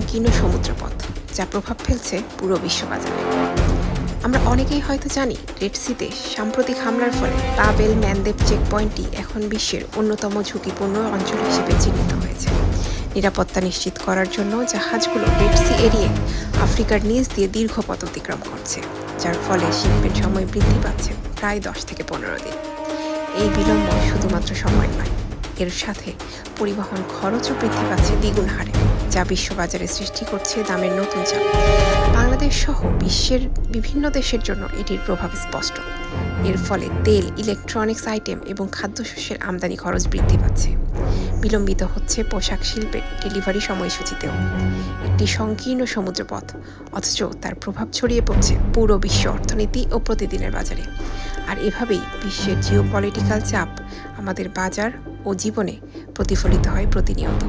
সংকীর্ণ সমুদ্রপথ, যা প্রভাব ফেলছে পুরো বিশ্ববাজারে। আমরা অনেকেই হয়তো জানি, রেড সিতে সাম্প্রতিক হামলার ফলে বাব এল ম্যান্দেব চেকপয়েন্টটি এখন বিশ্বের অন্যতম ঝুঁকিপূর্ণ অঞ্চল হিসেবে চিহ্নিত হয়েছে। নিরাপত্তা নিশ্চিত করার জন্য জাহাজগুলো রেড সি এড়িয়ে আফ্রিকার নিচ দিয়ে দীর্ঘ পথ অতিক্রম করছে, যার ফলে শিল্পের সময় বৃদ্ধি পাচ্ছে প্রায় 10 থেকে 15 দিন। এই বিলম্ব শুধুমাত্র সময় নয়, এর সাথে পরিবহন খরচও বৃদ্ধি পাচ্ছে দ্বিগুণ হারে, যা বিশ্ববাজারে সৃষ্টি করছে দামের নতুন চাপ। বাংলাদেশ সহ বিশ্বের বিভিন্ন দেশের জন্য এটির প্রভাব স্পষ্ট। এর ফলে তেল, ইলেকট্রনিক্স আইটেম এবং খাদ্যশস্যের আমদানি খরচ বৃদ্ধি পাচ্ছে। বিলম্বিত হচ্ছে পোশাক শিল্পের ডেলিভারি সময়সূচিতেও। একটি সংকীর্ণ সমুদ্রপথ, অথচ তার প্রভাব ছড়িয়ে পড়ছে পুরো বিশ্ব অর্থনীতি ও প্রতিদিনের বাজারে। আর এভাবেই বিশ্বের জিওপলিটিক্যাল চাপ আমাদের বাজার ও জীবনে প্রতিফলিত হয় প্রতিনিয়ত।